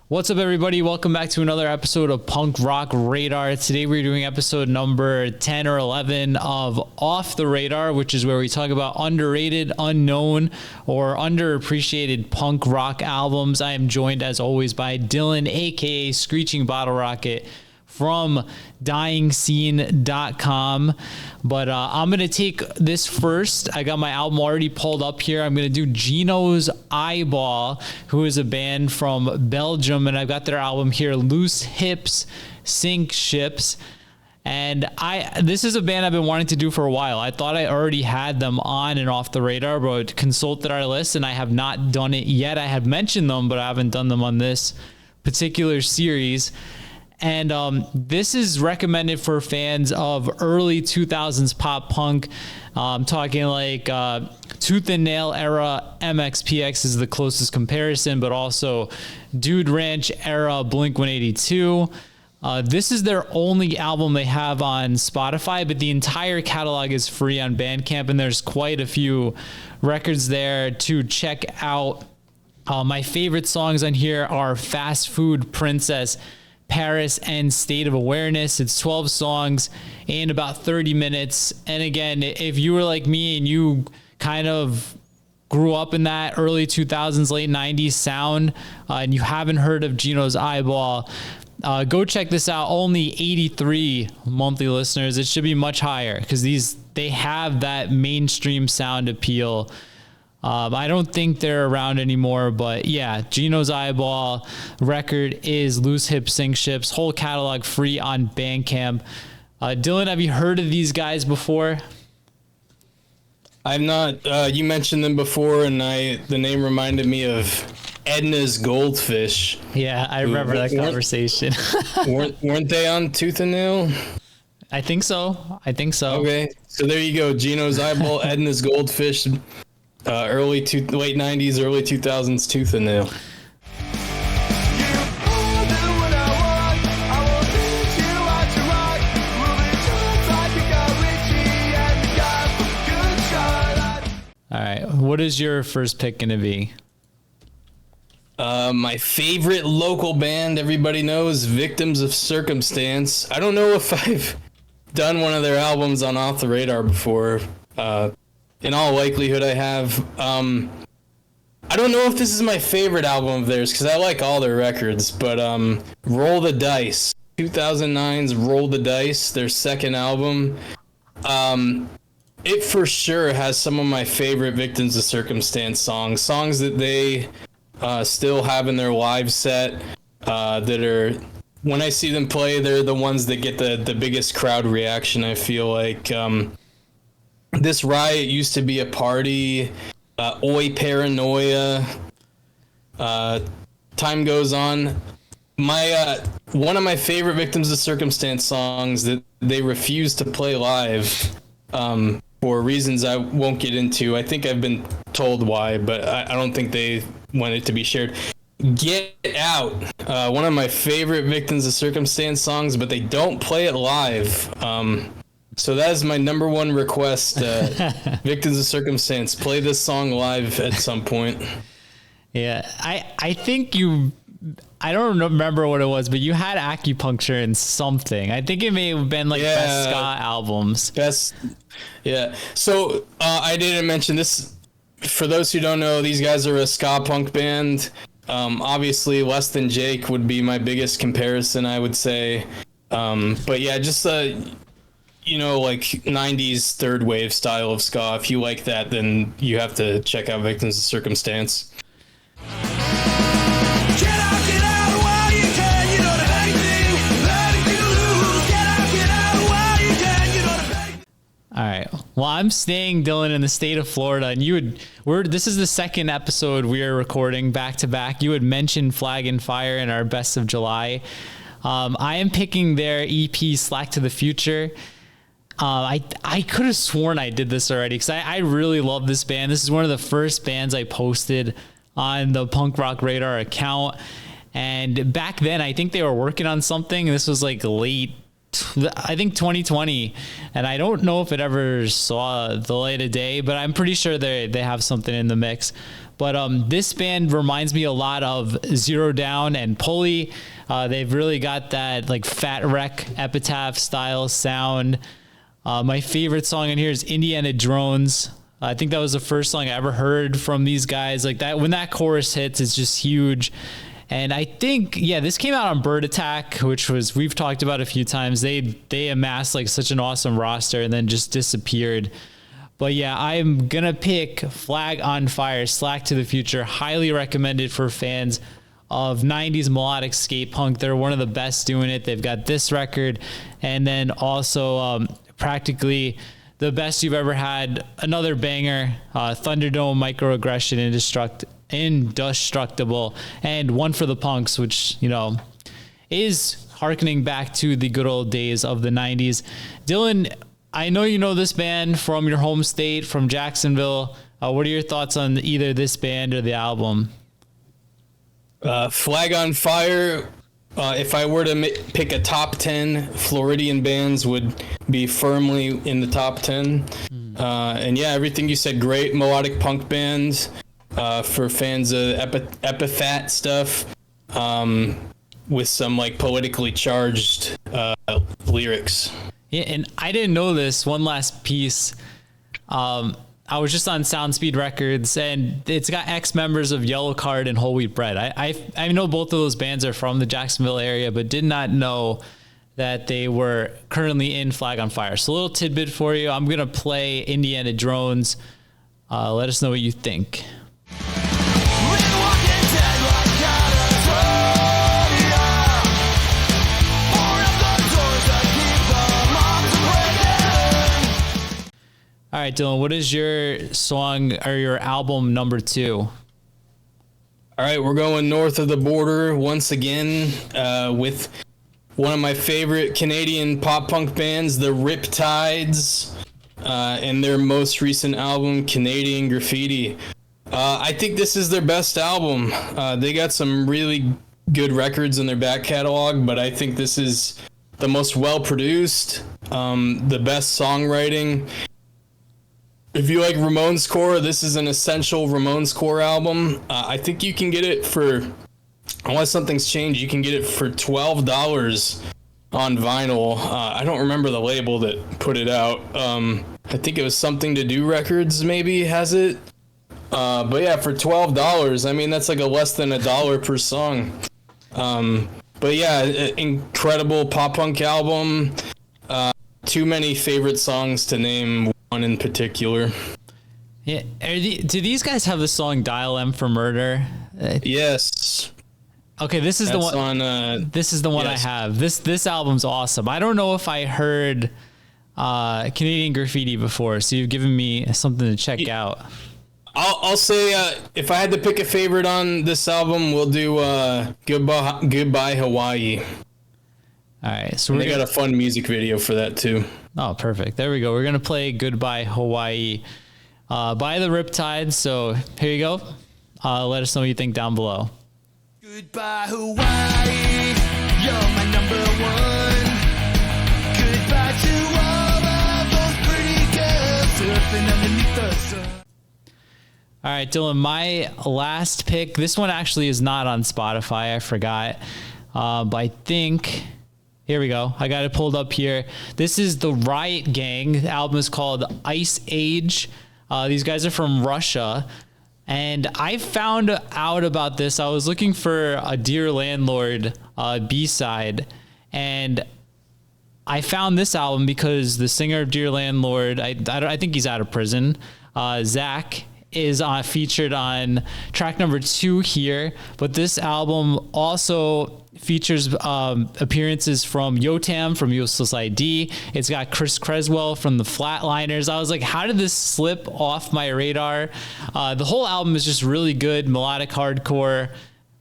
What's up, everybody? Welcome back to another episode of Punk Rock Radar. Today we're doing episode number 10 or 11 of Off the Radar, which is where we talk about underrated, unknown, or underappreciated punk rock albums. I am joined, as always, by Dylan, aka Screeching Bottle Rocket, from DyingScene.com. But I'm going to take this first. I got my album already pulled up here. I'm going to do Ginos Eyeball, who is a band from Belgium, and I've got their album here, Loose Hips, Sink Ships. And this is a band I've been wanting to do for a while. I thought I already had them on and off the radar, but consulted our list, and I have not done it yet. I have mentioned them, but I haven't done them on this particular series. And this is recommended for fans of early 2000s pop punk. I'm talking like Tooth and Nail era MXPX is the closest comparison, but also Dude Ranch era Blink-182. This is their only album they have on Spotify, but the entire catalog is free on Bandcamp, and there's quite a few records there to check out. My favorite songs on here are Fast Food Princess, Paris, and State of Awareness. It's 12 songs and about 30 minutes. And again, if you were like me and you kind of grew up in that early 2000s, late 90s sound, and you haven't heard of Ginos Eyeball, go check this out. Only 83 monthly listeners. It should be much higher because they have that mainstream sound appeal. I don't think they're around anymore, but yeah, Ginos Eyeball record is Loose Hips, Sink Ships, whole catalog free on Bandcamp. Dylan, have you heard of these guys before? I've not. You mentioned them before, and the name reminded me of Edna's Goldfish. Yeah, I remember that conversation. weren't they on Tooth and Nail? I think so. Okay, so there you go. Ginos Eyeball, Edna's Goldfish. Late 90s, early 2000s, Tooth and Nail. All right, what is your first pick going to be? My favorite local band, everybody knows, Victims of Circumstance. I don't know if I've done one of their albums on Off the Radar before. In all likelihood, I have. I don't know if this is my favorite album of theirs, because I like all their records, but Roll the Dice, 2009's Roll the Dice, their second album. It for sure has some of my favorite Victims of Circumstance songs that they still have in their live set, that are, when I see them play, they're the ones that get the biggest crowd reaction, I feel like. This Riot used to be a party, Oi Paranoia, time goes on. One of my favorite Victims of Circumstance songs that they refuse to play live, for reasons I won't get into. I think I've been told why, but I don't think they want it to be shared. Get Out, one of my favorite Victims of Circumstance songs, but they don't play it live. So that is my number one request. Victims of Circumstance, play this song live at some point. Yeah, I think I don't remember what it was, but you had acupuncture in something. I think it may have been like Best Ska albums. Yeah. So I didn't mention this. For those who don't know, these guys are a ska punk band. Obviously, Less Than Jake would be my biggest comparison, I would say. But yeah, just like 90s third wave style of ska. If you like that, then you have to check out Victims of Circumstance. All right. Well, I'm staying, Dylan, in the state of Florida, and this is the second episode we are recording back to back. You had mentioned Flag and Fire in our Best of July. I am picking their EP Slack to the Future. I could have sworn I did this already because I really love this band. This is one of the first bands I posted on the Punk Rock Radar account. And back then, I think they were working on something. This was like late I think 2020, and I don't know if it ever saw the light of day, but I'm pretty sure they have something in the mix. But this band reminds me a lot of Zero Down and Pulley. They've really got that like Fat Wreck Epitaph style sound. My favorite song in here is Indiana Drones. I think that was the first song I ever heard from these guys. Like that, when that chorus hits, it's just huge. And I think, yeah, this came out on Bird Attack, which was, we've talked about a few times. They amassed like such an awesome roster and then just disappeared. But yeah, I'm going to pick Flag on Fire, Slack to the Future. Highly recommended for fans of 90s melodic skate punk. They're one of the best doing it. They've got this record, and then also practically the best you've ever had. Another banger, Thunderdome, Microaggression, Indestructible, and One for the Punks, which, you know, is hearkening back to the good old days of the 90s. Dylan, I know you know this band from your home state, from Jacksonville. What are your thoughts on either this band or the album? Flag on Fire, if I were to pick a top 10, Floridian bands would be firmly in the top 10. And yeah, everything you said, great melodic punk bands for fans of epitaph stuff, with some like politically charged lyrics. Yeah, and I didn't know this. One last piece. I was just on Soundspeed Records, and it's got ex-members of Yellow Card and Whole Wheat Bread. I know both of those bands are from the Jacksonville area, but did not know that they were currently in Flag on Fire. So a little tidbit for you. I'm going to play Indiana Drones. Let us know what you think. All right, Dylan, what is your song or your album number 2? All right, we're going north of the border once again with one of my favorite Canadian pop punk bands, the Riptides, and their most recent album, Canadian Graffiti. I think this is their best album. They got some really good records in their back catalog, but I think this is the most well-produced, the best songwriting. If you like Ramones core, this is an essential Ramones core album. I think you can get it for, unless something's changed, you can get it for $12 on vinyl. I don't remember the label that put it out. I think it was Something to Do Records maybe has it. But yeah, for $12, I mean, that's like a less than $1 per song. But yeah, incredible pop punk album. Too many favorite songs to name one in particular. Yeah, do these guys have the song "Dial M for Murder"? Yes. Okay, this is the one. This is the one yes. I have. This album's awesome. I don't know if I heard Canadian Graffiti before, so you've given me something to check out. I'll say if I had to pick a favorite on this album, we'll do Goodbye Hawaii. All right, so we got a fun music video for that too. Oh, perfect. There we go. We're gonna play Goodbye Hawaii by the Riptide. So here you go. Let us know what you think down below. Goodbye Hawaii, you're my number one. Goodbye to all of those pretty girls surfing underneath the sun. All right, Dylan, my last pick. This one actually is not on Spotify. I forgot. But I think, here we go. I got it pulled up here. This is the Riot Gang. The album is called Ice Age. These guys are from Russia. And I found out about this. I was looking for a Dear Landlord B-side. And I found this album because the singer of Dear Landlord, I think he's out of prison, Zach, is featured on track number 2 here, but this album also features appearances from Yotam from Useless ID. It's got Chris Creswell from the Flatliners. I was like, how did this slip off my radar? The whole album is just really good, melodic hardcore.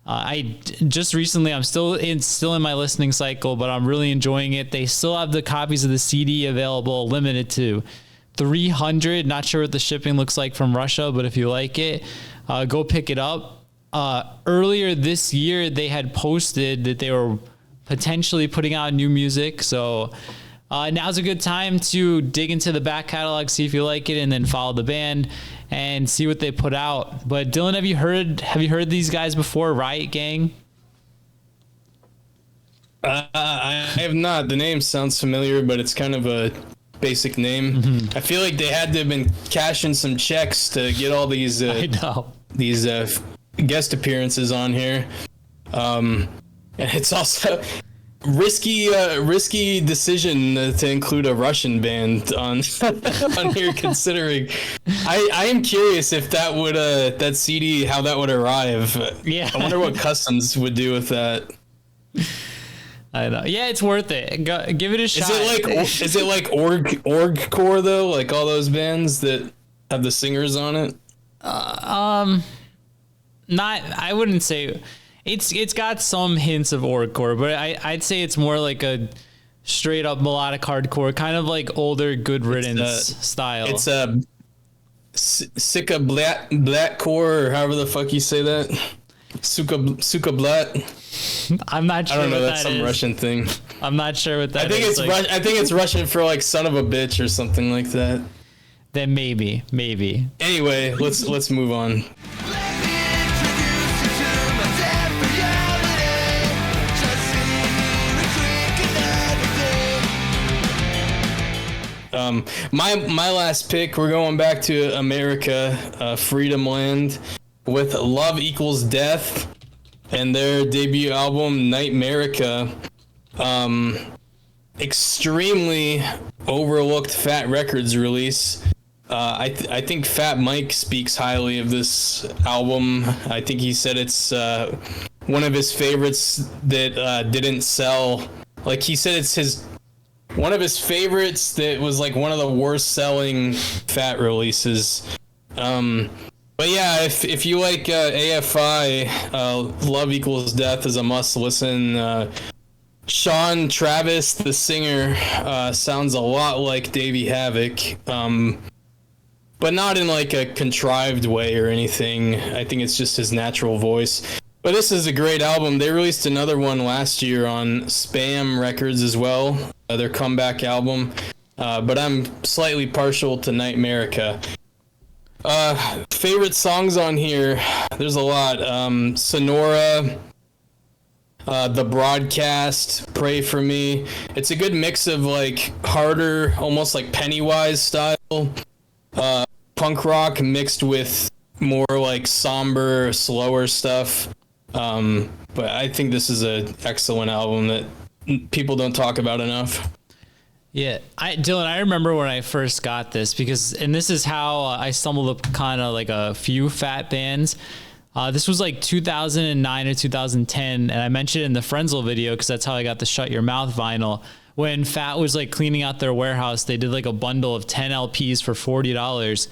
I just recently, I'm still in my listening cycle, but I'm really enjoying it. They still have the copies of the CD available, limited to 300. Not sure what the shipping looks like from Russia, but if you like it, go pick it up. Earlier this year, they had posted that they were potentially putting out new music. So now's a good time to dig into the back catalog, see if you like it, and then follow the band and see what they put out. But Dylan, have you heard these guys before, Riot Gang? I have not. The name sounds familiar, but it's kind of a basic name. I feel like they had to have been cashing some checks to get all these I know. these guest appearances on here. And it's also risky decision to include a Russian band on on here, considering I am curious if that would that CD, how that would arrive. Yeah, I wonder what Customs would do with that. I know. Yeah, it's worth it. Give it a shot. Is it like orgcore though, like all those bands that have the singers on it? Not. I wouldn't say. It's got some hints of orgcore, but I'd say it's more like a straight up melodic hardcore, kind of like older Good Riddance style. It's a Sika Blackcore, or however the fuck you say that. Suka Blatt. I'm not sure. I don't know. What That's that some is. Russian thing. I'm not sure what that I think is. I think it's Russian for like son of a bitch or something like that. Then maybe. Anyway, let's move on. Let me introduce you to my dead reality. Just see me drink another day. My last pick, we're going back to America, Freedomland, with Love Equals Death and their debut album Nightmarica. Extremely overlooked Fat Records release. I think Fat Mike speaks highly of this album. I think he said it's one of his favorites that didn't sell. Like, he said it's one of his favorites that was like one of the worst selling Fat releases. But yeah, if you like AFI, Love Equals Death is a must listen. Sean Travis, the singer, sounds a lot like Davey Havok, but not in like a contrived way or anything. I think it's just his natural voice. But this is a great album. They released another one last year on Spam Records as well, their comeback album. But I'm slightly partial to Nightmarica. Favorite songs on here, there's a lot. Sonora, The Broadcast, Pray For Me. It's a good mix of like harder, almost like Pennywise style, punk rock mixed with more like somber, slower stuff. But I think this is an excellent album that people don't talk about enough. Yeah, Dylan, I remember when I first got this and this is how I stumbled up kind of like a few Fat bands. This was like 2009 or 2010, and I mentioned it in the Frenzel video because that's how I got the Shut Your Mouth vinyl. When Fat was like cleaning out their warehouse, they did like a bundle of 10 LPs for $40,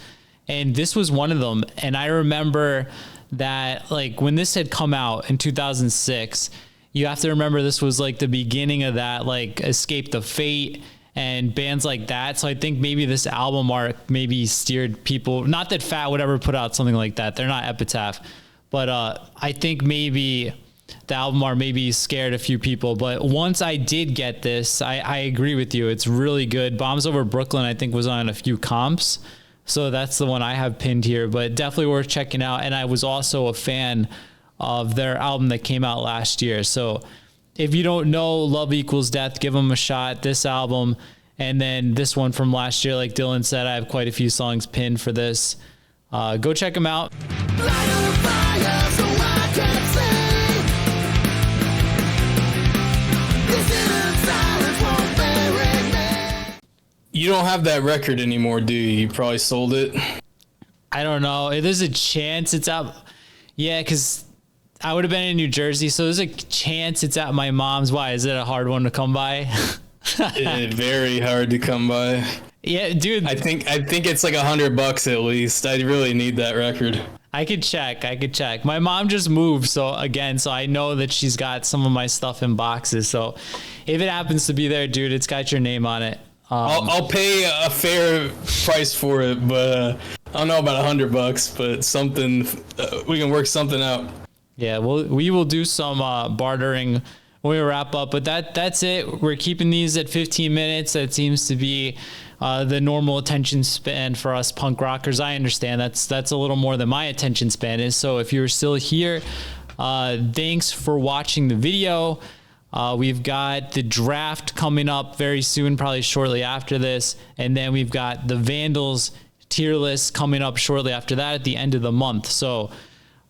and this was one of them. And I remember that like when this had come out in 2006, you have to remember this was like the beginning of that like Escape the Fate and bands like that. So I think maybe this album art maybe steered people, not that Fat would ever put out something like that, they're not Epitaph, but I think maybe the album art maybe scared a few people. But once I did get this, I agree with you, it's really good. Bombs Over Brooklyn I think was on a few comps, so that's the one I have pinned here, but definitely worth checking out. And I was also a fan of their album that came out last year. So if you don't know Love Equals Death, give them a shot. This album, and then this one from last year, like Dylan said, I have quite a few songs pinned for this. Go check them out. Light on fire so I can see. This inner silence won't bury me. You don't have that record anymore, do you? You probably sold it. I don't know. There's a chance it's out. Yeah, because I would have been in New Jersey, so there's a chance it's at my mom's. Why? Is it a hard one to come by? Very hard to come by. Yeah, dude. I think it's like $100 at least. I really need that record. I could check. My mom just moved, so I know that she's got some of my stuff in boxes. So if it happens to be there, dude, it's got your name on it. I'll pay a fair price for it, but I don't know about $100. But something we can work something out. Yeah, we will do some bartering when we wrap up. But that's it. We're keeping these at 15 minutes. That seems to be the normal attention span for us punk rockers. I understand that's a little more than my attention span is. So if you're still here, thanks for watching the video. We've got the draft coming up very soon, probably shortly after this. And then we've got the Vandals tier list coming up shortly after that at the end of the month. So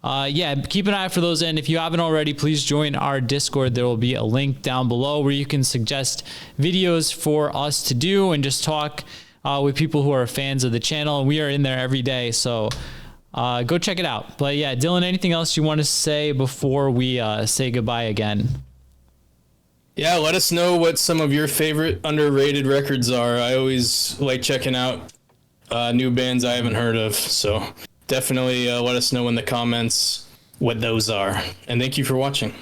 yeah, keep an eye out for those. And if you haven't already, please join our Discord. There will be a link down below where you can suggest videos for us to do and just talk with people who are fans of the channel. And we are in there every day. So go check it out. But yeah, Dylan, anything else you want to say before we say goodbye again? Yeah, let us know what some of your favorite underrated records are. I always like checking out new bands I haven't heard of. So definitely let us know in the comments what those are. And thank you for watching.